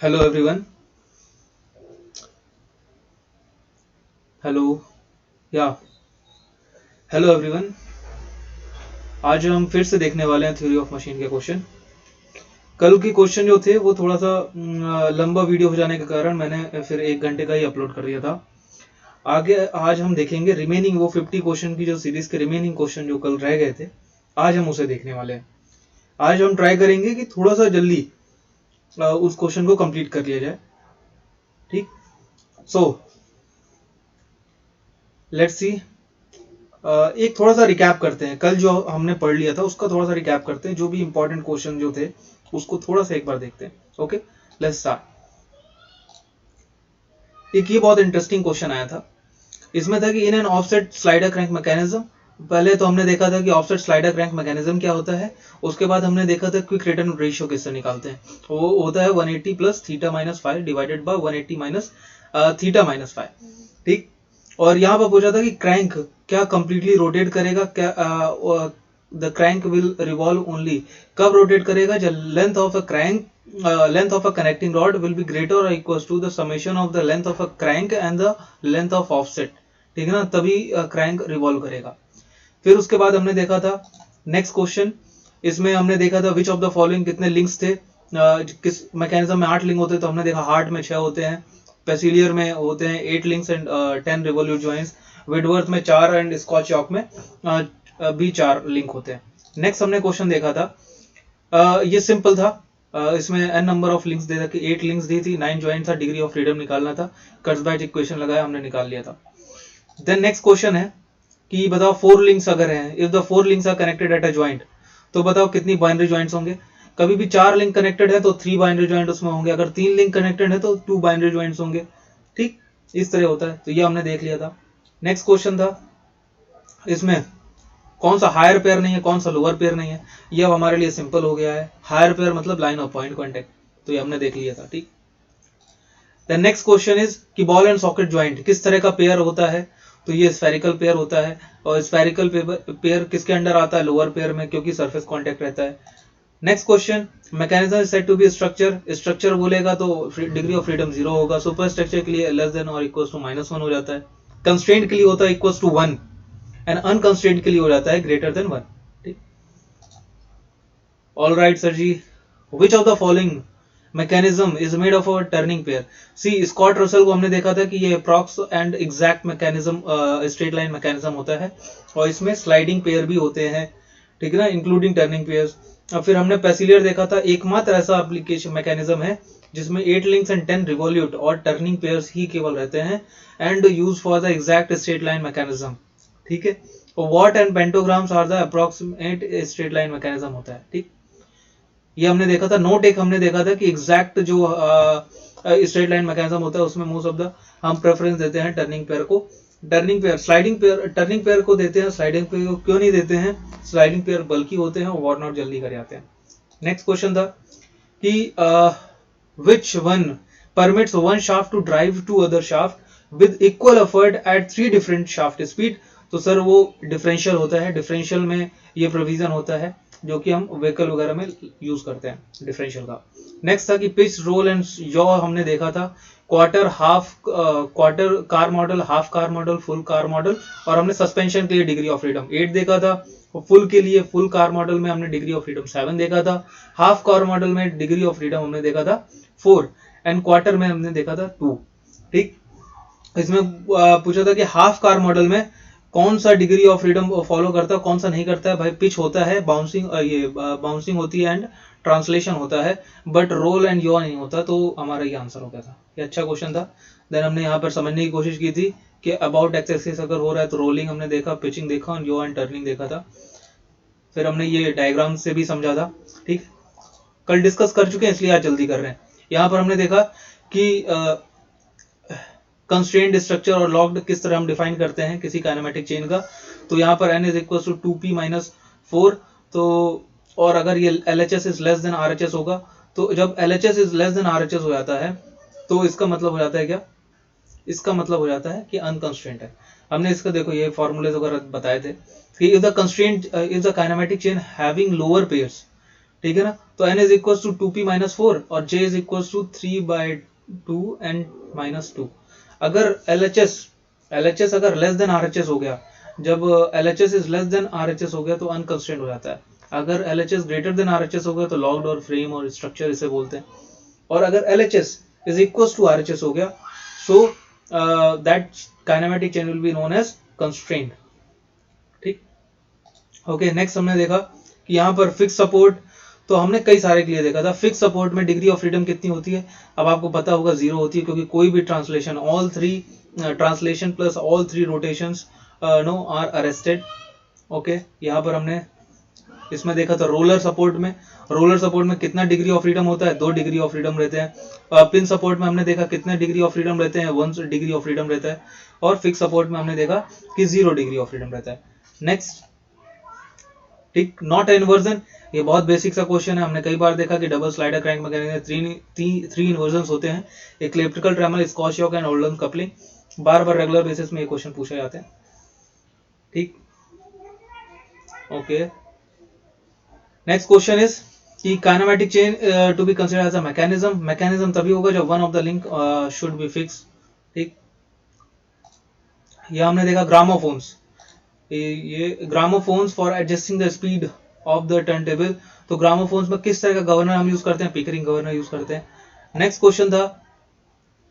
Hello everyone. Hello. या hello everyone. आज हम फिर से देखने वाले हैं थ्योरी ऑफ मशीन के क्वेश्चन। कल के क्वेश्चन जो थे वो थोड़ा सा लंबा वीडियो हो जाने के कारण मैंने फिर 1 घंटे का ही अपलोड कर दिया था। आगे आज हम देखेंगे रिमेनिंग वो 50 क्वेश्चन की जो सीरीज के रिमेनिंग क्वेश्चन जो कल रह गए थे, आज हम उसे देखने वाले हैं। आज हम ट्राई करेंगे कि थोड़ा सा जल्दी उस क्वेश्चन को कंप्लीट कर लिया जाए। ठीक। So let's see. एक थोड़ा सा रिकैप करते हैं, कल जो हमने पढ़ लिया था उसका थोड़ा सा रिकैप करते हैं, जो भी इंपॉर्टेंट क्वेश्चन जो थे उसको थोड़ा सा एक बार देखते हैं। Okay, let's start. एक ये बहुत इंटरेस्टिंग क्वेश्चन आया था। इसमें था कि in an offset slider crank mechanism, पहले तो हमने देखा था कि ऑफसेट स्लाइडर क्रैंक मैकेनिज्म क्या होता है। उसके बाद हमने देखा था क्विक रिटर्न रेशियो किससे निकालते हैं। वो होता है 180 plus theta minus five divided by 180 minus theta minus five. ठीक। और यहाँ पर पूछा था कि क्रैंक क्या कंप्लीटली रोटेट करेगा, क्या the crank will revolve only, कब रोटेट करेगा जब length of a crank length of a connecting rod will be greater or equals to the summation of the length of a crank and the length of offset। ठीक है ना, तभी crank revolve करेगा। फिर उसके बाद हमने देखा था नेक्स्ट क्वेश्चन। इसमें हमने देखा था विच ऑफ द फॉलोइंग, कितने लिंक्स थे किस मैकेनिज्म में। 8 लिंक होते तो हमने देखा हार्ट में 6 होते हैं, पेसिलियर में होते हैं 8 लिंक्स एंड 10 रिवॉल्यूट जॉइंट्स, विडवर्थ में 4 एंड स्कॉच चॉक में भी 4 लिंक होते हैं। नेक्स्ट हमने क्वेश्चन देखा था, ये सिंपल था। इसमें n नंबर ऑफ लिंक्स दे रखे, 8 लिंक्स दी थी, 9 ज्वाइंट था, डिग्री ऑफ फ्रीडम निकालना था, कर्ट्जबाइट इक्वेशन लगाया, हमने निकाल लिया था। देन नेक्स्ट क्वेश्चन है कि बताओ 4 लिंक्स अगर हैं, if the 4 links are connected at a joint, तो बताओ कितनी बाइनरी ज्वाइंट्स होंगे। कभी भी 4 लिंक कनेक्टेड है तो 3 बाइनरी ज्वाइंट उसमें होंगे, अगर 3 लिंक कनेक्टेड है तो 2 बाइनरी ज्वाइंट्स होंगे। ठीक, इस तरह होता है। तो ये हमने देख लिया था। नेक्स्ट क्वेश्चन था, इसमें कौन सा हायर पेयर नहीं है, कौन सा लोअर पेयर नहीं है। ये अब हमारे लिए सिंपल हो गया है। हायर पेयर मतलब लाइन ऑफ पॉइंट कॉन्टेक्ट, तो ये हमने देख लिया था। ठीक। द नेक्स्ट क्वेश्चन इज कि बॉल एंड सॉकेट ज्वाइंट किस तरह का पेयर होता है। तो ये स्फेरिकल पेयर होता है, और स्फेरिकल पेयर किसके अंडर आता है, लोअर पेयर में, क्योंकि सरफेस कॉन्टेक्ट रहता है। Next question, mechanism is said to be structure. Structure बोलेगा तो डिग्री ऑफ फ्रीडम 0 होगा। सुपर स्ट्रक्चर के लिए लेस देन और इक्वल टू -1 हो जाता है। कंस्ट्रेंट के लिए होता है इक्वल टू 1 एंड अनकंस्ट्रेंट के लिए हो जाता है ग्रेटर देन 1। ठीक। All right sir ji. Which of the following mechanism is made of a turning pair. C Scott Russell को हमने देखा था कि ये approx and exact mechanism, straight line mechanism होता है, और इसमें स्लाइडिंग पेयर भी होते हैं। ठीक है ना, इंक्लूडिंग टर्निंग पेयर्स। और फिर हमने पेसिलियर देखा था, एकमात्र ऐसा एप्लीकेशन मैकेनिज्म है जिसमें 8 लिंक्स एंड 10 रिवॉल्यूट और टर्निंग पेयर्स ही केवल रहते हैं, and use for the exact straight line mechanism. ठीक है। Watt and pantographs are the approximate straight line mechanism होता है। ठीक। ये हमने देखा था। नोट एक हमने देखा था कि एग्जैक्ट जो स्ट्रेट लाइन मैकेनिज्म होता है उसमें मोस्ट ऑफ द हम प्रेफरेंस देते हैं टर्निंग पेयर को। Turning pair, sliding pair, turning pair को देते हैं, स्लाइडिंग पेयर को क्यों नहीं देते हैं। स्लाइडिंग पेयर बल्कि होते हैं और वॉर्न आउट जल्दी कर जाते हैं। नेक्स्ट क्वेश्चन था कि which one permits one shaft to drive to other shaft with equal effort at 3 different shaft speed. तो सर वो डिफरेंशियल होता है। डिफरेंशियल में ये प्रोविजन होता है जो कि हम व्हीकल वगैरह में यूज करते हैं डिफरेंशियल का। नेक्स्ट था कि पिच, रोल एंड यॉ हमने देखा था। Quarter, half quarter car model, half car model, full car model, और हमने सस्पेंशन के लिए डिग्री ऑफ फ्रीडम 8 देखा था। फुल के लिए, फुल कार मॉडल में हमने डिग्री ऑफ फ्रीडम 7 देखा था। हाफ कार मॉडल में डिग्री ऑफ फ्रीडम हमने देखा था 4, एंड क्वार्टर में हमने देखा था 2। ठीक। इसमें पूछा था कि हाफ कार मॉडल में कौन सा डिग्री ऑफ फ्रीडम फॉलो करता है, कौन सा नहीं करता है। भाई पिच होता है, बाउंसिंग, ये बाउंसिंग होती है एंड ट्रांसलेशन होता है, बट रोल एंड यो नहीं होता। तो हमारा ये आंसर हो गया था। ये अच्छा क्वेश्चन था। देन हमने यहाँ पर समझने की कोशिश की थी कि अबाउट एक्स एक्सिस अगर हो रहा है तो रोलिंग हमने देखा, पिचिंग देखा और यो एंड टर्निंग देखा था। फिर हमने ये डायग्राम से भी समझा था। ठीक। कल डिस्कस कर चुके हैं इसलिए आज जल्दी कर रहे हैं। यहाँ पर हमने देखा कि कंस्ट्रेंट स्ट्रक्चर और लॉक्ड किस तरह हम डिफाइन करते हैं किसी काइनेमेटिक चेन का। तो यहाँ पर n is equal to 2p-4। तो और अगर ये LHS is less than RHS होगा, तो जब LHS is less than RHS हो जाता है तो इसका मतलब हो जाता है क्या, इसका मतलब हो जाता है कि अनकंस्ट्रेंट है। हमने इसका देखो ये फॉर्मूलेज वगैरह बताए थे कि if the constraint if the kinematic chain having lower pairs, ठीक है ना, तो n is equal to 2p minus 4 और j is equal to 3/2 n minus 2। अगर LHS अगर लेस देन RHS हो गया, जब LHS is less than RHS हो गया तो अनकंस्ट्रेंट हो जाता है। अगर LHS ग्रेटर देन RHS हो गया तो लॉग्ड और फ्रेम और स्ट्रक्चर इसे बोलते हैं। और अगर LHS is equal to RHS हो गया, so that kinematic chain will be known as constraint. ठीक, ओके। नेक्स्ट हमने देखा कि यहाँ पर फिक्स सपोर्ट, तो हमने कई सारे के लिए देखा था। फिक्स सपोर्ट में डिग्री ऑफ फ्रीडम कितनी होती है? अब आपको पता होगा 0 होती है, क्योंकि कोई भी translation, all three translation plus all three rotations no are arrested. Okay, यहाँ पर हमने इसमें देखा था रोलर सपोर्ट में कितना डिग्री ऑफ फ्रीडम होता है? 2 डिग्री ऑफ फ्रीडम रहते हैं। पिन सपोर्ट में हमने देखा कितने डिग्री ऑफ फ्रीडम रहते हैं? 1 डिग्री ऑफ फ्रीडम रहता है। और फिक्स सपोर्ट में हमने देखा कि 0 डिग्री ऑफ फ्रीडम रहता है। नेक्स्ट, ठीक, नॉट इन्वर्जन, ये बहुत बेसिक सा क्वेश्चन है। हमने कई बार देखा कि double slider crank mechanism 3 inversions होते हैं, एक elliptical trammel, Scotch yoke and Oldham coupling. बार रेगुलर बेसिस में ये क्वेश्चन पूछे जाते हैं। ठीक, ओके। नेक्स्ट क्वेश्चन इज कि kinematic chain to be considered as a mechanism तभी होगा जब one of the link should be fix. ठीक, ये हमने देखा ग्रामोफोन्स, ये gramophones for adjusting the speed of the turn table. तो ग्रामोफोन्स में किस तरह का गवर्नर हम यूज करते हैं? पिकरिंग गवर्नर यूज करते हैं। नेक्स्ट क्वेश्चन था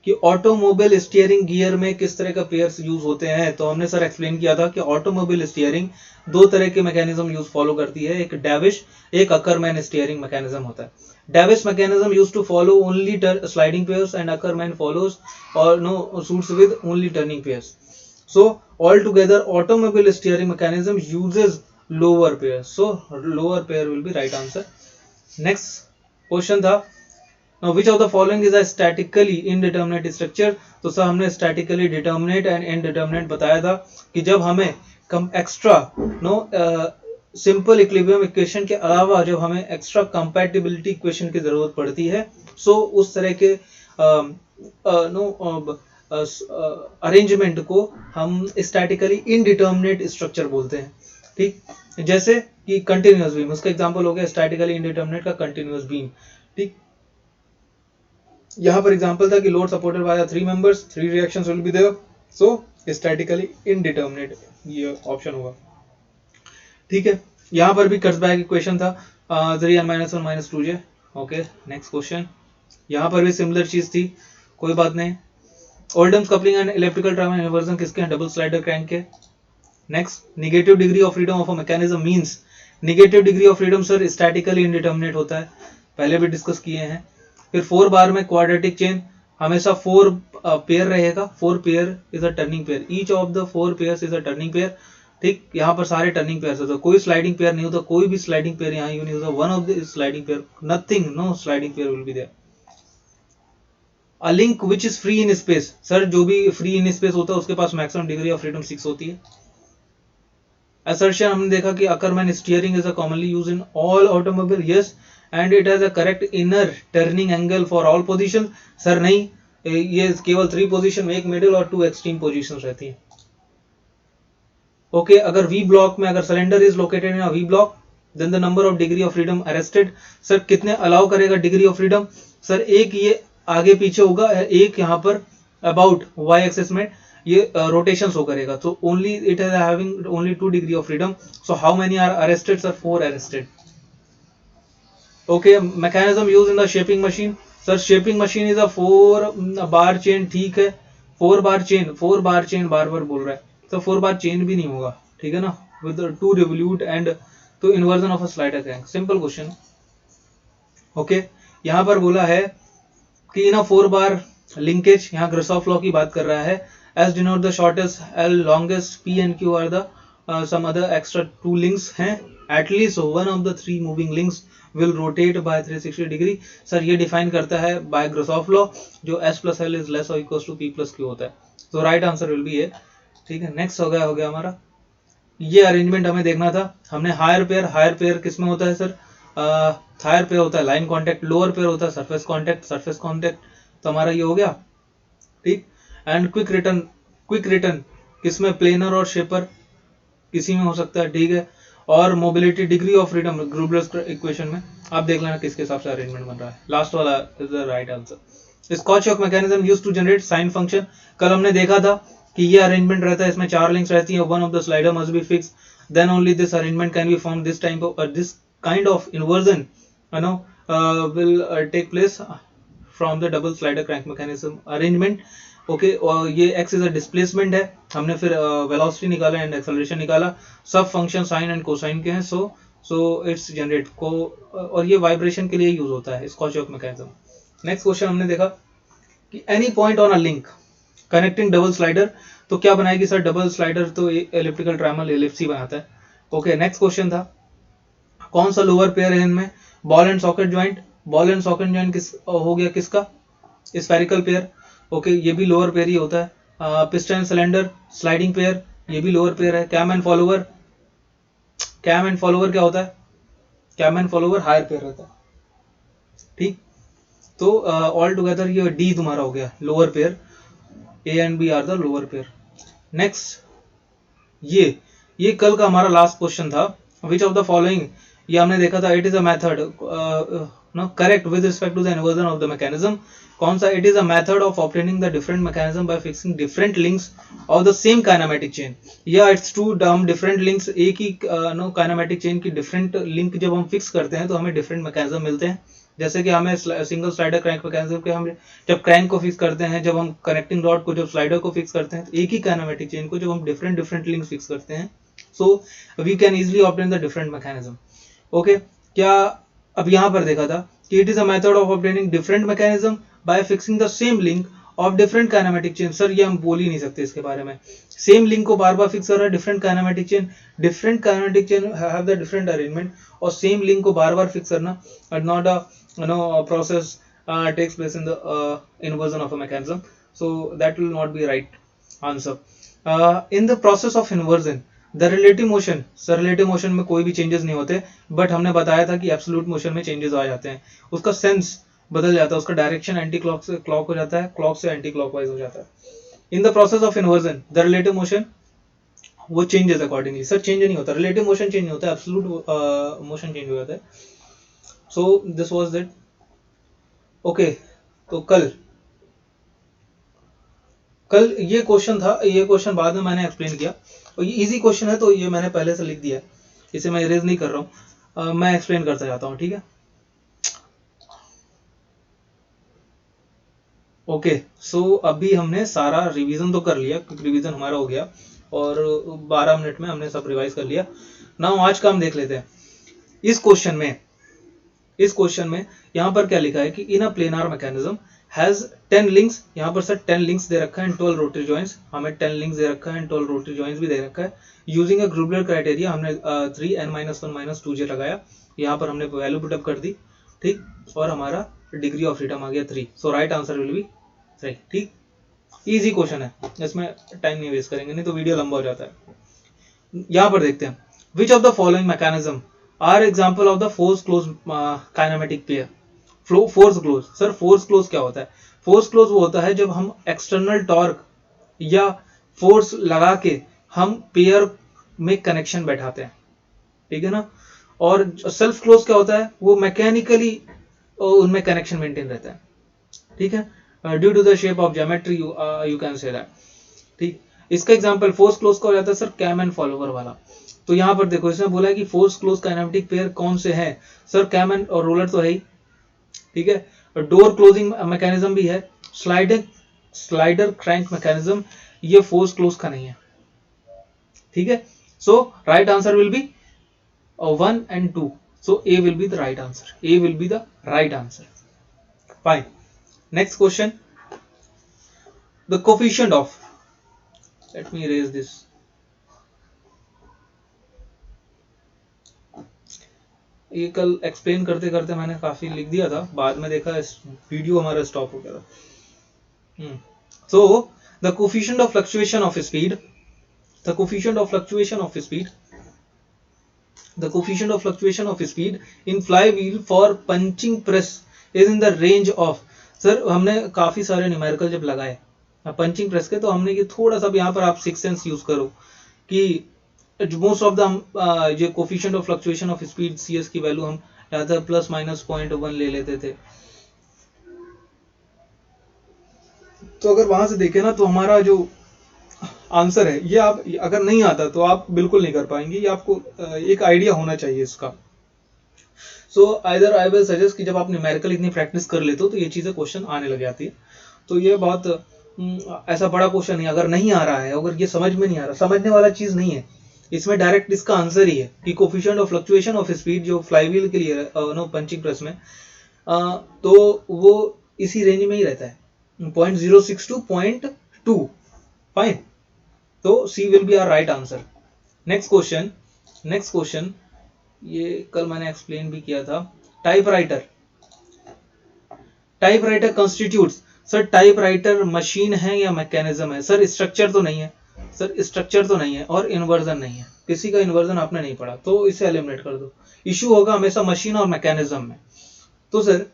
कि ऑटोमोबाइल स्टीयरिंग गियर में किस तरह का पेयर्स यूज होते हैं? तो हमने सर एक्सप्लेन किया था कि ऑटोमोबाइल स्टीयरिंग 2 तरह के मैकेनिज्म यूज फॉलो करती है, एक डेविश, एक अकरमैन स्टीयरिंग मैकेनिज्म होता है। Davis mechanism use to follow only sliding pairs and Ackermann follows और no suits with only turning pairs. So altogether automobile steering mechanism uses lower pair, so lower pair will be right answer. Next question था, now which of the following is a statically indeterminate structure? तो sir हमने statically determinate and indeterminate बताया था कि जब हमें extra simple equilibrium equation के अलावा जब हमें एक्स्ट्रा कंपैटिबिलिटी इक्वेशन की जरूरत पड़ती है, सो उस तरह के अरेंजमेंट को हम स्टैटिकली इनडिटर्मिनेट स्ट्रक्चर बोलते हैं। ठीक, जैसे कि कंटिन्यूअस बीम, उसका एग्जांपल हो गया स्टैटिकली इनडिटर्मिनेट का कंटिन्यूअस बीम। ठीक, यहां पर एग्जांपल था कि load supported by 3 members, 3 reactions will be there, so statically indeterminate ये ऑप्शन होगा। ठीक है, यहां पर भी कर्सबैग इक्वेशन था 3n-1 - 2j। Okay, next question, यहां पर भी सिमिलर चीज थी, कोई बात नहीं। Oldham's coupling and electrical trammel inversion किसके हैं? डबल स्लाइडर क्रैंक के। Next, negative degree of freedom of a mechanism means, negative degree of freedom sir statically indeterminate होता है, पहले भी डिस्कस किए हैं। फिर 4 बार में क्वाड्रेटिक चेन हमेशा 4 पेयर रहेगा, 4 pair is a turning pair, each of the 4 pairs is a turning pair. ठीक, यहाँ पर सारे टर्निंग पेयर होता है, कोई स्लाइडिंग पेयर नहीं होता, कोई भी स्लाइडिंग पेयर यहाँ नहीं होता, one of the sliding pair, nothing, no sliding pair will be there. A link which is free in space, sir जो भी फ्री इन स्पेस होता है उसके पास मैक्सिमम डिग्री ऑफ फ्रीडम 6 होती है। Assertion हमने देखा कि Ackermann steering is commonly use in all automobile, yes, and it has a correct inner turning angle for all position. Sir नहीं, ये केवल 3 पोजीशन में, एक मिडिल और 2 एक्सट्रीम पोजीशन रहती है। ओके, अगर वी ब्लॉक में अगर cylinder is located in V block, then the number of degree of freedom arrested. Sir कितने अलाउ करेगा डिग्री ऑफ फ्रीडम? सर एक ये आगे पीछे होगा, एक यहाँ पर अबाउट वाई एक्सिस में ये रोटेशन शो करेगा, तो only it is having only 2 degree of freedom. So how many are arrested? Sir 4 arrested. Okay, mechanism use in the shaping machine, sir shaping machine is a 4 bar chain. ठीक है, 4 bar chain बार बोल रहा है, तो 4 bar chain भी नहीं होगा, ठीक है ना, विद 2 रिवोल्यूट एंड तो inversion of a slider crank, simple question. Okay, यहाँ पर बोला है कि इन 4 बार लिंकेज, यहाँ ग्रासॉफ लॉ की बात कर रहा है, S denote the shortest, L longest, P and Q are the some other extra 2 links हैं, at least one of the 3 moving links will rotate by 360 degree. Sir ये डिफाइन करता है बाय ग्रासॉफ लॉ, जो S plus L is less और equal to P plus Q होता है, तो right answer will be A. ठीक है, नेक्स्ट हो गया हमारा ये अरेंजमेंट हमें देखना था। हमने हायर पेयर किसमें होता है सर? हायर पेयर होता है लाइन कांटेक्ट, लोअर पेयर होता है सरफेस कांटेक्ट, तो हमारा ये हो गया। ठीक, एंड क्विक रिटर्न किसमें? प्लेनर और शेपर किसी में हो सकता है, ठीक है, और mobility degree of freedom Grubler's equation में आप देख लेना किसके हिसाब से अरेंजमेंट बन रहा है। लास्ट वाला is the right answer. Scotch yoke mechanism used to generate sine function. कल हमने देखा था कि ये अरेंजमेंट रहता है, इसमें 4 लिंक्स रहती हैं, one of the slider must be fix, then only this arrangement can be form, this type of this kind of inversion will take place from the double slider crank mechanism arrangement। Okay, और ये x is a displacement है, हमने फिर velocity निकाला and acceleration निकाला, सब function sine and cosine के हैं, सो इट्स जनरेट को, और ये वाइब्रेशन के लिए यूज होता है स्कॉच-योक मैकेनिज्म। नेक्स्ट क्वेश्चन हमने देखा कि any point on a link connecting double slider, तो क्या बनाएगी सर? डबल स्लाइडर तो एलिप्टिकल ट्रायंगल एलिप्स ही बनाता है। ओके, नेक्स्ट क्वेश्चन था कौन सा लोअर पेयर है इनमें? Ball and socket joint. Ball and socket joint किस हो गया, किसका? Spherical pair. ओके, ये भी लोअर पेयर ही होता है। पिस्टन सिलेंडर स्लाइडिंग पेयर, ये भी लोअर पेयर है। Cam and follower, cam and follower क्या होता है? Cam and follower higher pair रहता है, ठीक। तो ऑल टुगेदर ये डी तुम्हारा हो गया lower pair, A and B are the lower pair. Next ये कल का हमारा लास्ट क्वेश्चन था, विच ऑफ द फॉलोइंग, ये हमने देखा था, it is a method correct with respect to the inversion of the mechanism. कौन सा? It is a method of obtaining the different mechanism by fixing different links of the same kinematic chain. या it's true, हम different links, एक ही kinematic chain की different link जब हम fix करते हैं तो हमें डिफरेंट मैकेनिज्म मिलते हैं। जैसे कि हमें सिंगल स्लाइडर क्रैंक मैकेनिज्म के हम जब क्रैंक को फिक्स करते हैं, जब हम कनेक्टिंग रॉड को, जब स्लाइडर को फिक्स करते हैं, तो एक ही काइनेमेटिक चेन को जब हम डिफरेंट लिंक्स फिक्स करते हैं, so we can easily obtain the different mechanism. Okay, क्या अब यहां पर देखा था कि it is a method of obtaining different mechanism by fixing the same link of different kinematic chain. Sir ये हम बोल ही नहीं सकते इसके बारे में, सेम लिंक को बार बार फिक्स कर रहा है, different kinematic chain have the different arrangement, और सेम लिंक को बार बार फिक्स करना not a process takes place in the inversion of a mechanism, so that will not be right answer। in the process of inversion the relative motion, sir relative motion में कोई भी changes नहीं होते, but हमने बताया था कि absolute motion में चेंजेस आ जाते हैं, उसका सेंस बदल जाता है, उसका डायरेक्शन एंटी क्लॉक से क्लॉक हो जाता है, क्लॉक से एंटी क्लॉकवाइज हो जाता है। In the process of inversion the relative motion वो चेंजेस अकॉर्डिंगली, सर चेंज नहीं होता, रिलेटिव मोशन चेंज नहीं होता, एब्सोल्यूट मोशन चेंज हो जाता है। So this was that. Okay, तो कल ये क्वेश्चन था, ये क्वेश्चन बाद में मैंने एक्सप्लेन किया, और ये इजी क्वेश्चन है तो ये मैंने पहले से लिख दिया है, इसे मैं इरेज नहीं कर रहा हूँ, मैं एक्सप्लेन करता जाता हूँ, ठीक है। ओके, सो अभी हमने सारा रिवीजन तो कर लिया, क्विक रिवीजन हमारा हो गया, और 12 मिनट में हमने सब रिवाइज कर लिया। नाउ आज का हम देख लेते हैं। इस क्वेश्चन में यहाँ पर क्या लिखा है कि इन अ प्लेनार मैकेनिज्म हैज 10 लिंक्स, यहाँ पर सर 10 लिंक्स दे रखा है एंड 12 रोटरी जॉइंट्स, हमें 10 लिंक्स दे रखा है एंड 12 रोटरी जॉइंट्स भी दे रखा है। यूजिंग अ ग्रुबलर क्राइटेरिया हमने 3n-1 2j लगाया, यहाँ पर हमने वैल्यू पुटअप कर दी, ठीक, और हमारा डिग्री ऑफ फ्रीडम आ गया 3, सो राइट आंसर विल बी 3, ठीक। इजी क्वेश्चन है, इसमें टाइम नहीं वेस्ट करेंगे, नहीं तो वीडियो लंबा हो जाता है। यहाँ पर देखते हैं, which of the following mechanism are example of the force close kinematic pair. Force close, sir force close क्या होता है? फोर्स क्लोज वो होता है जब हम एक्सटर्नल टॉर्क या फोर्स लगा के हम पेयर में कनेक्शन बैठाते हैं, ठीक है ना। और सेल्फ क्लोज क्या होता है? वो मैकेनिकली उनमें कनेक्शन मेंटेन रहता है, ठीक है, due to the shape of geometry you can say that, ठीक। इसका एग्जांपल फोर्स क्लोज का हो जाता है सर कैम एंड फॉलोवर वाला। तो यहाँ पर देखो, इसमें बोला है कि फोर्स क्लोज काइनेमेटिक पेयर कौन से हैं? सर कैम एंड और रोलर तो है ही, ठीक है, डोर क्लोजिंग मैकेनिज्म भी है, स्लाइडर क्रैंक मैकेनिज्म, ये फोर्स क्लोज का नहीं है, ठीक है। So right answer will be 1 and 2, so A will be the right answer, A will be the right answer, fine। Next question, the coefficient of, let me erase this, ये कल explain करते करते मैंने काफी लिख दिया था, बाद में देखा वीडियो हमारा स्टॉप हो गया था। So the coefficient of fluctuation of speed, the coefficient of fluctuation of speed, the coefficient of fluctuation of speed in flywheel for punching press is in the range of, sir हमने काफी सारे numerical जब लगाए punching press के, तो हमने ये थोड़ा सा यहाँ पर आप सिक्स सेंस यूज करो कि मोस्ट ऑफ द ये coefficient of fluctuation of speed CS की वैल्यू हम या तो प्लस माइनस 0.1 ले लेते थे। तो अगर वहां से देखें ना तो हमारा जो आंसर है ये आप अगर नहीं आता तो आप बिल्कुल नहीं कर पाएंगे, ये आपको एक आइडिया होना चाहिए इसका। So either I will suggest कि जब आप न्यूमेरिकल इतनी प्रैक्टिस कर लेते हो तो ये चीजें क्वेश्चन आने लग जाती है। तो ये बहुत ऐसा बड़ा क्वेश्चन नहीं, अगर नहीं आ रहा है, अगर ये समझ में नहीं आ रहा, समझने वाला चीज नहीं है इसमें, डायरेक्ट इसका आंसर ही है कि coefficient of fluctuation of speed जो फ्लाईव्हील के लिए नो पंचिंग प्रेस में तो वो इसी रेंज में ही रहता है 0.06 to 0.2। फाइन, तो C will be our right answer. Next question ये कल मैंने एक्सप्लेन भी किया था। Typewriter constitutes, sir typewriter machine है या मैकेनिज्म है? सर स्ट्रक्चर तो नहीं है, और इन्वर्जन नहीं है, किसी का इन्वर्जन आपने नहीं पढ़ा तो इसे एलिमिनेट कर दो। इशू होगा हमेशा मशीन और मैकेनिज्म में। तो सर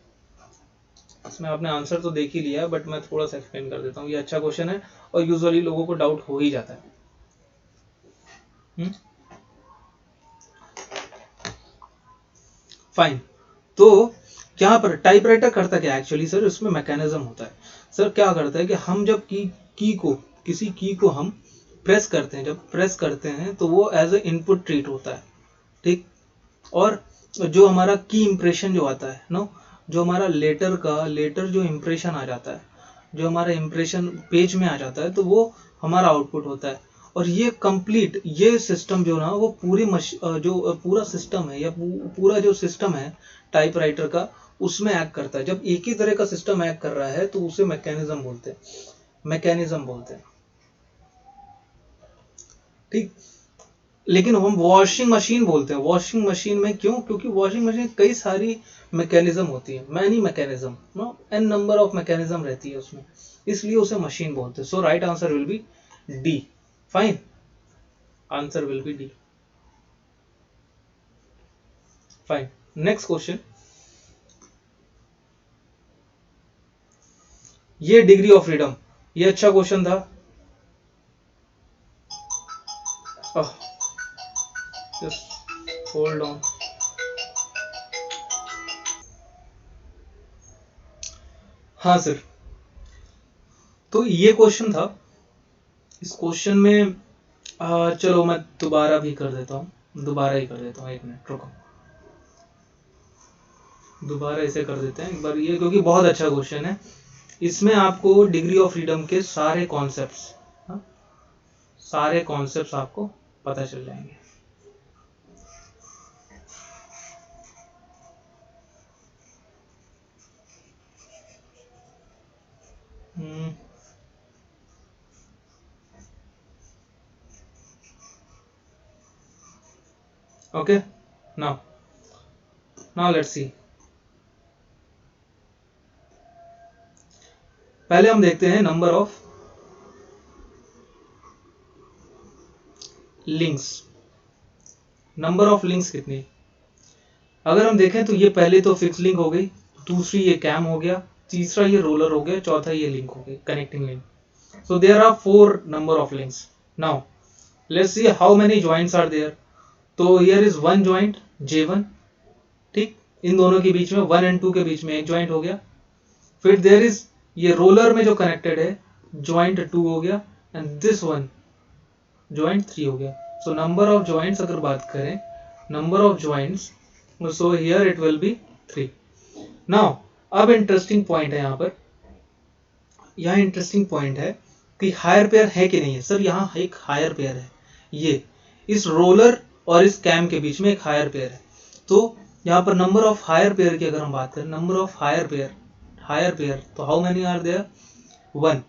इसमें आपने आंसर तो देख ही लिया है, बट मैं थोड़ा सा एक्सप्लेन कर देता हूँ। ये अच्छा क्वेश्चन है और यूजुअली लोगों को डाउट हो ही जाता है। फाइन, तो यहाँ पर टाइपराइटर करता क्या एक्चुअली सर? उसमें मैकेनिज्म होता है। सर क्या करता है कि हम जब किसी की को हम प्रेस करते हैं, जब प्रेस करते हैं तो वो एज ए इनपुट ट्रीट होता है, ठीक। और जो हमारा की इंप्रेशन जो आता है नो, जो हमारा लेटर जो इंप्रेशन आ जाता है, जो हमारा इंप्रेशन पेज में आ जाता है, तो वो हमारा आउटपुट होता है। और ये कंप्लीट ये सिस्टम जो ना वो जो पूरा सिस्टम है या पूरा जो सिस्टम है टाइपराइटर का, उसमें एक्ट करता है। जब एक ही तरह का सिस्टम एक्ट कर रहा है तो उसे मैकेनिज्म बोलते हैं, ठीक। लेकिन हम वॉशिंग मशीन बोलते हैं। वॉशिंग मशीन में क्यों? क्योंकि वॉशिंग मशीन कई सारी मैकेनिज्म होती है, many mechanism, no N number of mechanism रहती है उसमें, इसलिए उसे मशीन बोलते हैं। So right answer will be D. Fine, answer will be D. Fine, next question. ये डिग्री ऑफ फ्रीडम, ये अच्छा क्वेश्चन था। Just hold on. हाँ सर, तो ये क्वेश्चन था। इस क्वेश्चन में चलो मैं दोबारा ही कर देता हूँ, एक मिनट रुको, दोबारा इसे कर देते हैं एक बार ये, क्योंकि बहुत अच्छा क्वेश्चन है। इसमें आपको डिग्री ऑफ फ्रीडम के सारे कॉन्सेप्ट्स आपको पता चल जाएंगे। ओके, नाउ लेट्स सी। पहले हम देखते हैं नंबर ऑफ लिंक्स कितनी। अगर हम देखें तो ये पहले तो फिक्स लिंक हो गई, दूसरी ये कैम हो गया, तीसरा ये रोलर हो गया, चौथा ये लिंक हो गई, connecting link. So there are 4 number of links. Now let's see how many joints are there. तो हियर इज 1 जॉइंट J1, ठीक, इन दोनों के बीच में 1 and 2 के बीच में एक जॉइंट हो गया। फिर देयर इज ये रोलर में जो कनेक्टेड है जॉइंट 2 हो गया, एंड दिस वन जॉइंट 3 हो गया। सो नंबर ऑफ जॉइंट्स अगर बात करें, number of joints, so here it will be 3। Now अब इंटरेस्टिंग पॉइंट है यहाँ इंटरेस्टिंग पॉइंट है कि हायर पेयर है कि नहीं है। सर यहाँ एक हायर पेयर है, ये इस रोलर और इस कैम के बीच में एक हायर पेयर है। तो यहाँ पर नंबर ऑफ हायर पेयर की अगर हम बात करें, नंबर ऑफ हायर पेयर, तो how many are there? 1।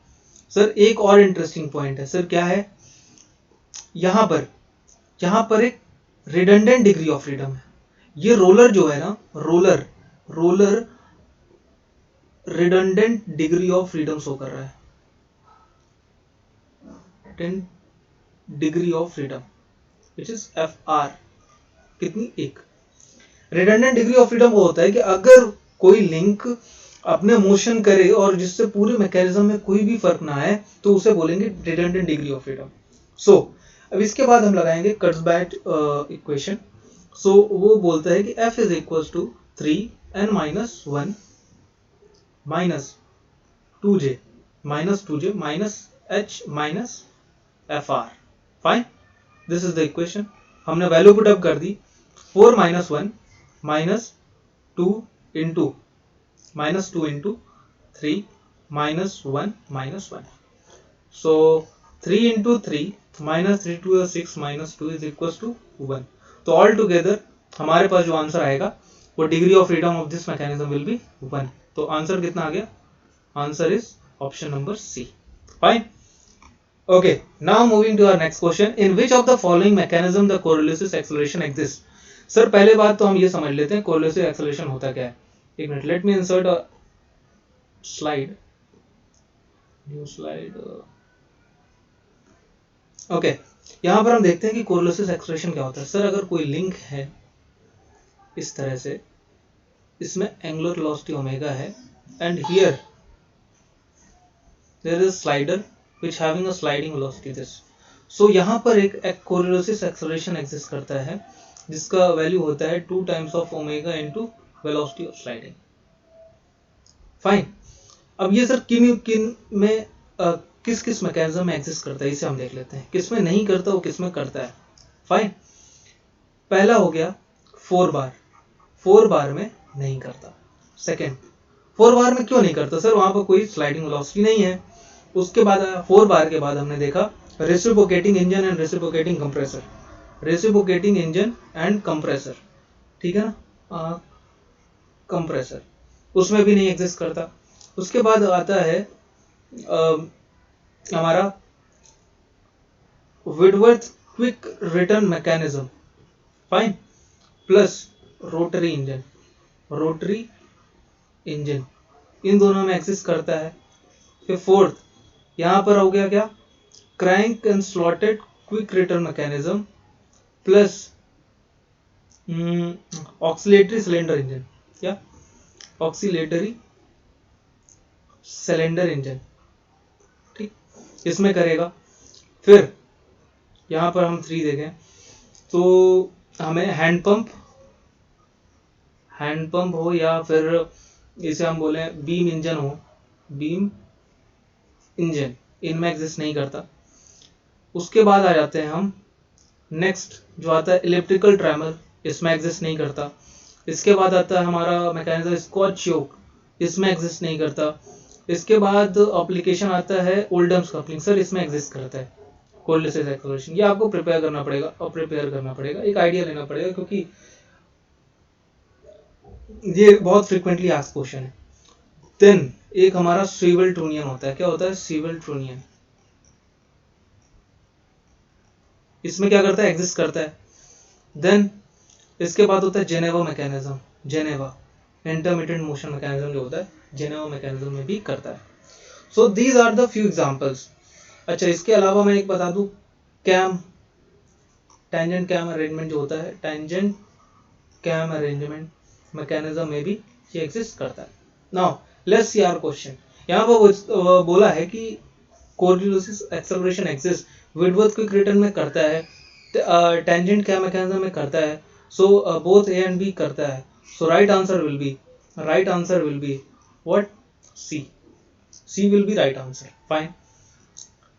Sir एक और इंटरेस्टिंग पॉइंट है, सर क्या है? यहाँ पर एक रिडंडेंट डिग्री ऑफ फ्रीडम है। ये रोलर जो है ना, roller redundant degree of freedom show कर रहा है, degree of freedom which is FR, कितनी? 1। रिडंडेंट डिग्री ऑफ फ्रीडम वो होता है कि अगर कोई लिंक अपने मोशन करे और जिससे पूरे मैकेनिज्म में कोई भी फर्क ना आए तो उसे बोलेंगे रिडंडेंट डिग्री ऑफ फ्रीडम। सो अब इसके बाद हम लगाएंगे कर्ट्ज़बैट इक्वेशन। सो वो बोलता है कि f is equal to 3n minus 1 minus 2j minus h minus fr. Fine, this is the equation. हमने वैल्यू पुट अप कर दी. 4 minus 1 minus 2 into 3 minus 1 minus 1. So 3 into 3 minus 3 to 6 minus 2 is equal to 1. तो all together हमारे पास जो answer आएगा वो degree of freedom of this mechanism will be 1. तो answer कितना आ गया? Answer is option number C. Fine. Okay, now moving to our next question. In which of the following mechanism the coriolis acceleration exists? Sir पहले बात तो हम ये समझ लेते हैं कोरियोलिस एक्सेलरेशन होता क्या है. एक minute, let me insert a slide, new slide. Okay, यहाँ पर हम देखते हैं कि कोरियोलिस एक्सेलरेशन क्या होता है. सर अगर कोई लिंक है इस तरह से, इसमें एंगुलर वेलोसिटी ओमेगा है and here there is slider which having a sliding velocity this. So यहाँ पर एक कोरियोलिस एक्सेलरेशन एग्जिस्ट करता है जिसका वैल्यू होता है 2 times of omega into velocity of sliding. Fine. अब ये सर किन में किस किस मैकेनिज्म में एग्जिस्ट करता है इसे हम देख लेते हैं. किस में नहीं करता, वो किस में करता है. फाइन. पहला हो गया 4 बार. 4 बार में नहीं करता. सेकेंड, 4 बार में क्यों नहीं करता? सर वहां पर कोई स्लाइडिंग वेलोसिटी नहीं है. उसके बाद 4 बार के बाद हमने देखा reciprocating engine and reciprocating compressor. Reciprocating engine and compressor, ठीक है ना, कंप्रेसर, उसमें भी नहीं एग्जिस्ट करता. उसके बाद आता है हमारा Whitworth quick return mechanism. Fine. Plus rotary engine. Rotary engine इन दोनों में एग्जिस्ट करता है. फिर फोर्थ यहां पर हो गया क्या, crank and slotted quick return mechanism plus oscillatory cylinder engine. क्या? ऑक्सिलेटरी सिलेंडर इंजन, ठीक, इसमें करेगा. फिर यहां पर हम 3 देखें तो हमें हैंड पंप हो या फिर इसे हम बोले बीम इंजन हो, बीम इंजन, इनमें एग्जिस्ट नहीं करता. उसके बाद आ जाते हैं हम नेक्स्ट जो आता है इलेक्ट्रिकल ट्रैमर, इसमें एग्जिस्ट नहीं करता. इसके बाद आता है हमारा मैकेनिज्म स्कॉच योक, इसमें एग्जिस्ट नहीं करता. इसके बाद एप्लीकेशन आता है ओल्डम्स कपलिंग. सर इसमें एग्जिस्ट करता है कोरियोलिस एक्सेलरेशन. ये आपको प्रिपेयर करना पड़ेगा, एक आइडिया लेना पड़ेगा क्योंकि ये बहुत फ्रिक्वेंटली आस्क्ड क्वेश्चन है. देन एक हमारा स्वीवल ट्रूनियन होता है. क्या होता है? Swivel trunnion. इसमें क्या करता है? एग्जिस्ट करता है. देन इसके बाद होता है Geneva mechanism. Geneva intermittent motion mechanism जो होता है जेनेवा मैकेनिज्म में भी करता है. So these are the few examples. अच्छा, इसके अलावा मैं एक बता दूं, कैम टेंजेंट कैम अरेंजमेंट जो होता है, टेंजेंट कैम अरेंजमेंट मैकेनिज्म में भी ये एग्जिस्ट करता है. Now let's see our question. यहाँ पर बोला है कि Coriolis acceleration exist, Whitworth quick return में करता है, टेंजेंट कैम मैकेनिज्म में करता है. So both A and B करता है. So right answer will be what? C will be right answer. Fine.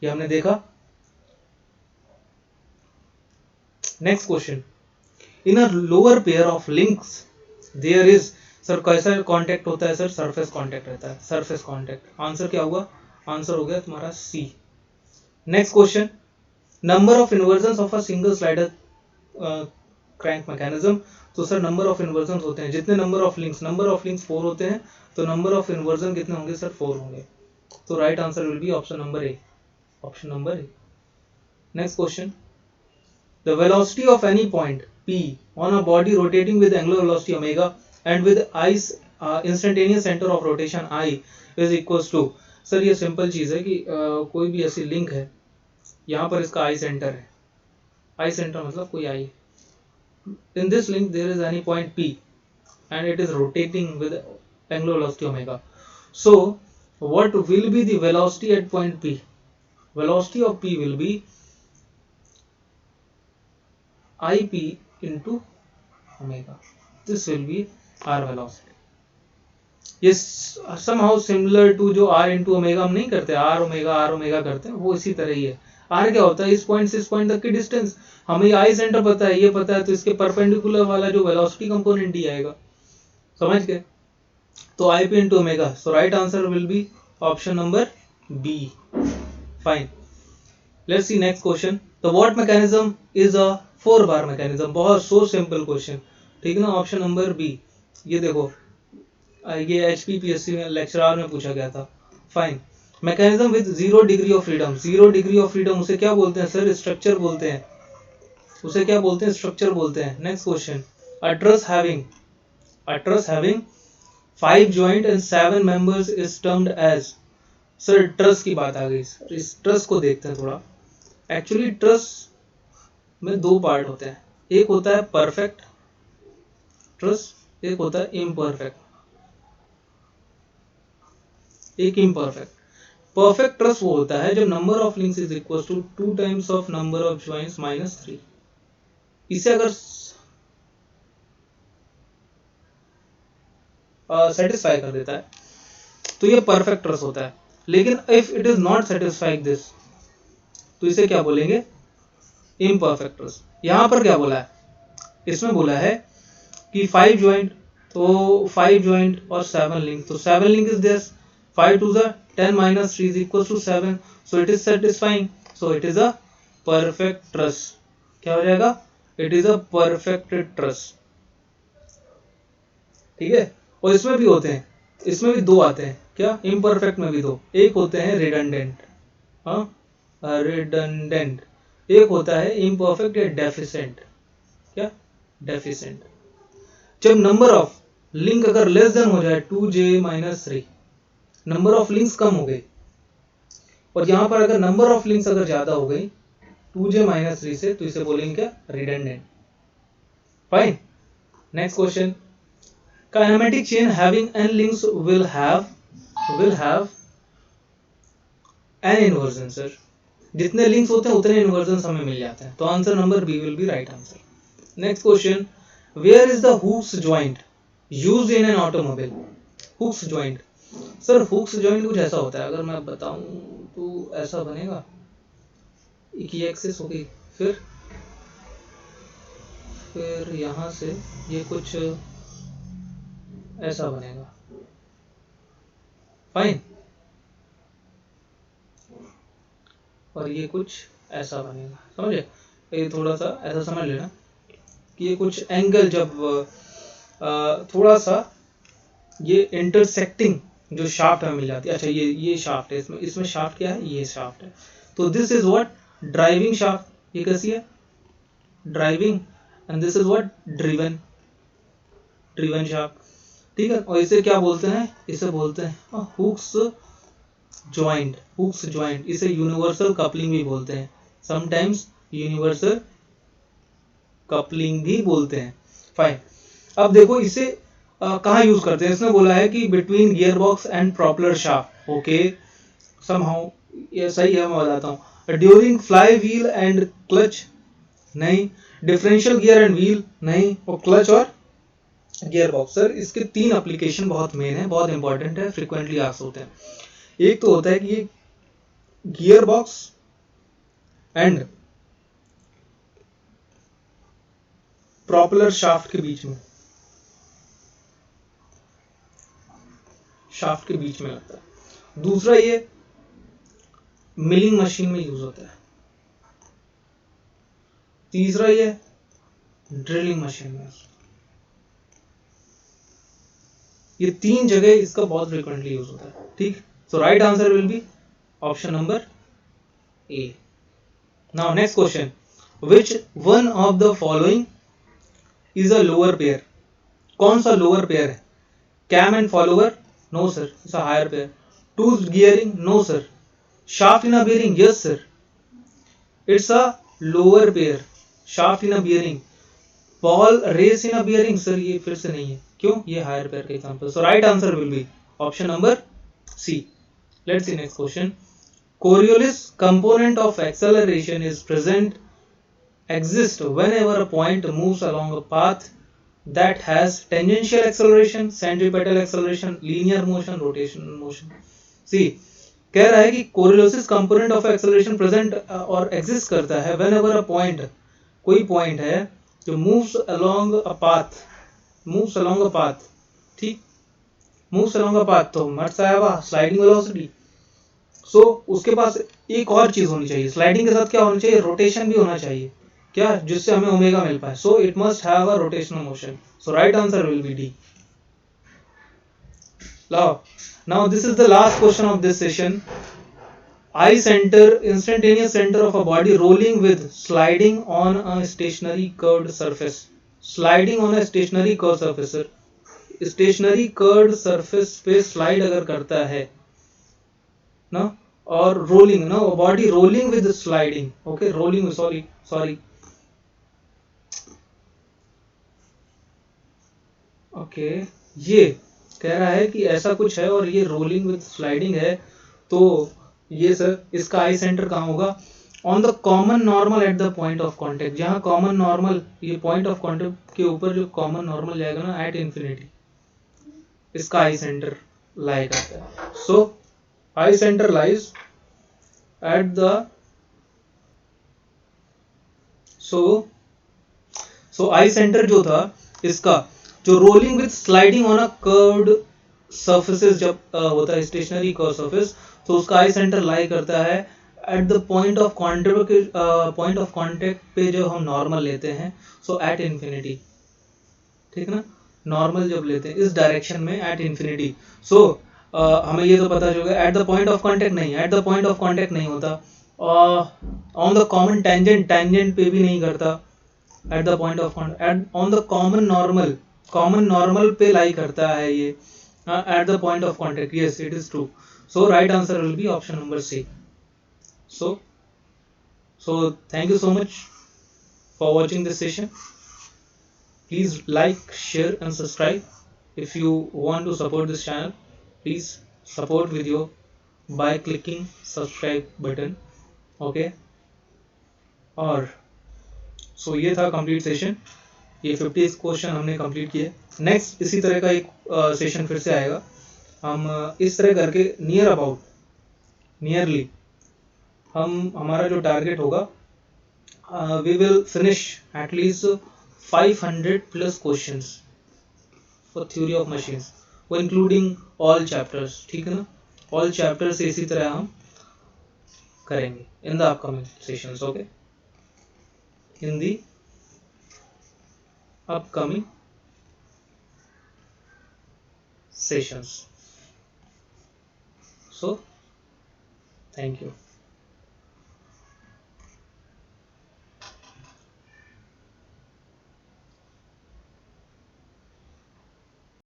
ये हमने देखा. Next question. In a lower pair of links there is. Sir कैसा contact होता है? सर सरफेस कांटेक्ट रहता है. Surface contact. आंसर क्या होगा? आंसर हो गया तुम्हारा C. Next question. Number of inversion of a single slider crank mechanism. तो सर नंबर ऑफ इन्वर्जन होते हैं जितने नंबर ऑफ लिंक्स 4 होते हैं, तो नंबर ऑफ इन्वर्जन कितने होंगे? सर 4 होंगे. तो right answer will be option number A. Next question. The velocity of any point P on a body rotating with angular velocity omega and with instantaneous center of rotation I is equals to. Sir ये simple चीज है कि कोई भी ऐसी link है, यहाँ पर इसका I सेंटर है. I सेंटर मतलब कोई I. In this link there is any point P and it is rotating with angular velocity omega. So what will be the velocity at point P? Velocity of P will be IP into omega. This will be r velocity. ये somehow similar to जो r into omega हम नहीं करते, r omega करते हैं, वो इसी तरह ही है. r क्या होता है, इस पॉइंट से इस पॉइंट तक की डिस्टेंस. हमें आई सेंटर पता है, ये पता है, तो इसके परपेंडिकुलर वाला जो वेलोसिटी कंपोनेंट ही आएगा. समझ गए? तो ip into omega. So right answer will be option number B. Fine. Let's see next question. The Watt mechanism is a 4 bar mechanism. बहुत so simple question. ठीक ना? Option number B. ये देखो, ये HPPSC में लेक्चरर में पूछा गया था. Fine. Mechanism with 0 degree of freedom. 0 degree of freedom उसे क्या बोलते हैं सर? स्ट्रक्चर बोलते हैं. उसे क्या बोलते हैं? स्ट्रक्चर बोलते हैं. Next question. A truss having 5 joint and 7 members is termed as. Sir truss की बात आ गई. इस ट्रस को देखते हैं थोड़ा. एक्चुअली ट्रस में दो पार्ट होते हैं. एक होता है परफेक्ट ट्रस, एक होता है इम्परफेक्ट. एक इम्परफेक्ट. परफेक्ट ट्रस वो होता है जब number of links is equal to 2 times of number of joints minus 3. इसे अगर सेटिस्फाई कर देता है तो ये परफेक्ट ट्रस होता है. लेकिन if it is not satisfying this तो इसे क्या बोलेंगे? Imperfect truss. यहां पर क्या बोला है? इसमें बोला है कि 5 जॉइंट, तो 5 जॉइंट और 7 लिंक. तो 7 link is this. 5 to the 10 minus 3 is equal to 7. So it is satisfying. So it is a perfect truss. क्या हो जाएगा? It is a perfect truss. ठीक है. और इसमें भी होते हैं, इसमें भी दो आते हैं. क्या? इम्परफेक्ट में भी दो. एक होते हैं रिडंडेंट. हाँ, रिडंडेंट. एक होता है इम्परफेक्ट या डेफिशिएंट. क्या? डेफिशिएंट. जब नंबर ऑफ लिंक अगर लेस देन हो जाए 2j minus 3, number of links कम हो गई, और यहां पर अगर नंबर ऑफ लिंक्स अगर ज्यादा हो गई 2j माइनस 3 से, तो इसे बोलेंगे क्या? Redundant. Fine. Next question. Kinematic chain having n links will have n inversion. Sir जितने लिंक्स होते हैं उतने इन्वर्जन हमें मिल जाते हैं. तो answer number B will be right answer. Next question. Where is the Hooke's joint used in an automobile? Hooke's joint. Sir Hooke's joint कुछ ऐसा होता है, अगर मैं बताऊं तो ऐसा बनेगा. एक ये एक्सिस होगी, फिर यहां से ये कुछ ऐसा बनेगा. फाइन. और ये कुछ ऐसा बनेगा. समझे? ये थोड़ा सा ऐसा समझ लेना कि ये कुछ एंगल जब थोड़ा सा ये इंटरसेक्टिंग जो शाफ्ट में मिल जाती है. अच्छा ये शाफ्ट है, इसमें शाफ्ट क्या है? ये शाफ्ट है. तो this is what? Driving shaft. ये कैसी है? Driving. And this is what? Driven shaft. ठीक है. और इसे क्या बोलते हैं? इसे बोलते हैं हुक्स जॉइंट. Hooke's joint. इसे यूनिवर्सल कपलिंग भी बोलते हैं. समटाइम्स यूनिवर्सल कपलिंग भी बोलते हैं. फाइन. अब देखो इसे कहाँ यूज करते हैं? इसने बोला है कि between gear box and propeller shaft. Okay, somehow ये सही है, मैं बताता हूँ. During fly wheel and clutch, नहीं. डिफरेंशियल गियर एंड व्हील, नहीं. और क्लच और गियर बॉक्स. सर इसके 3 एप्लीकेशन बहुत मेन है, बहुत इंपॉर्टेंट है, फ्रिक्वेंटली आस्क्ड होते हैं. एक तो होता है कि ये gear box and propeller shaft के बीच में, लगता है. दूसरा ये मिलिंग मशीन में यूज होता है. तीसरा ये ड्रिलिंग मशीन में. ये 3 जगह इसका बहुत फ्रिक्वेंटली यूज होता है. ठीक. So right answer will be option number A. Now next question. Which one of the following is a lower pair? कौन सा लोअर पेयर है? Cam and follower? No sir, it's a higher pair. Tooth gearing? No sir. Shaft in a bearing? Yes sir, it's a lower pair. Shaft in a bearing. Ball race in a bearing? Sir ये फिर से नहीं है. क्यों? ये higher pair का example. So right answer will be option number C. Let's see next question. Coriolis component of acceleration is present exist whenever a point moves along a path that has tangential acceleration, centripetal acceleration, linear motion, rotational motion. See, कह रहा है कि कोरिलोसिस component of acceleration present और exist करता है whenever a point, कोई point है जो मूव्स अलोंग अ पाथ, ठीक, मूव्स अलोंग अ पाथ, तो मट्स आएगा स्लाइडिंग वेलोसिटी। सो उसके पास एक और चीज होनी चाहिए, स्लाइडिंग के साथ क्या होना चाहिए, रोटेशन भी होना चाहिए, क्या, जिससे हमें ओमेगा मिल पाए। So it must have a rotational motion. So right answer will be D. Now this is the last question of this session. I center, instantaneous center of a body rolling with sliding on a stationary curved surface. Sliding on a stationary curved surface. Stationary curved surface पे slide अगर करता है ना, और rolling ना, body rolling with sliding, okay, rolling, sorry okay, ये कह रहा है कि ऐसा कुछ है और ये रोलिंग विद स्लाइडिंग है, तो ये सर इसका आई सेंटर कहाँ होगा, on the common normal at the point of contact, जहाँ कॉमन नॉर्मल, ये पॉइंट ऑफ कॉन्टेक्ट के ऊपर जो कॉमन नॉर्मल जाएगा ना एट इंफिनिटी, इसका आई सेंटर लाई करता है। So I centre lies at the, so I centre जो था इसका, जो rolling with sliding on a curved surfaces जब होता है स्टेशनरी कर्व सर्फेस, तो उसका आई सेंटर लाई करता है eight the point of contact पे जो हम नॉर्मल लेते हैं, सो एट इंफिनिटी, ठीक ना, नॉर्मल जब लेते हैं इस डायरेक्शन में एट इंफिनिटी। सो हमें ये तो पता चल गया at the point of contact नहीं, at the point of contact नहीं होता, on the common tangent, tangent पे भी नहीं करता, at the point of contact, on the common normal, common normal पे लाई करता है ये, at the point of contact, yes it is true. So right answer will be option number C. So thank you so much for watching this session. Please like, share and subscribe. If you want to support this channel, please support video by clicking subscribe button, okay? और सो ये था complete session, ये 50 question हमने complete किए। Next इसी तरह का एक सेशन फिर से आएगा, हम इस तरह करके नियरली हम, हमारा जो टारगेट होगा, we will finish at least 500 plus questions for theory of machines, वो इंक्लूडिंग ऑल चैप्टर्स, ठीक है ना, ऑल चैप्टर्स इसी तरह हम करेंगे in the upcoming sessions, okay, in the upcoming sessions. So thank you.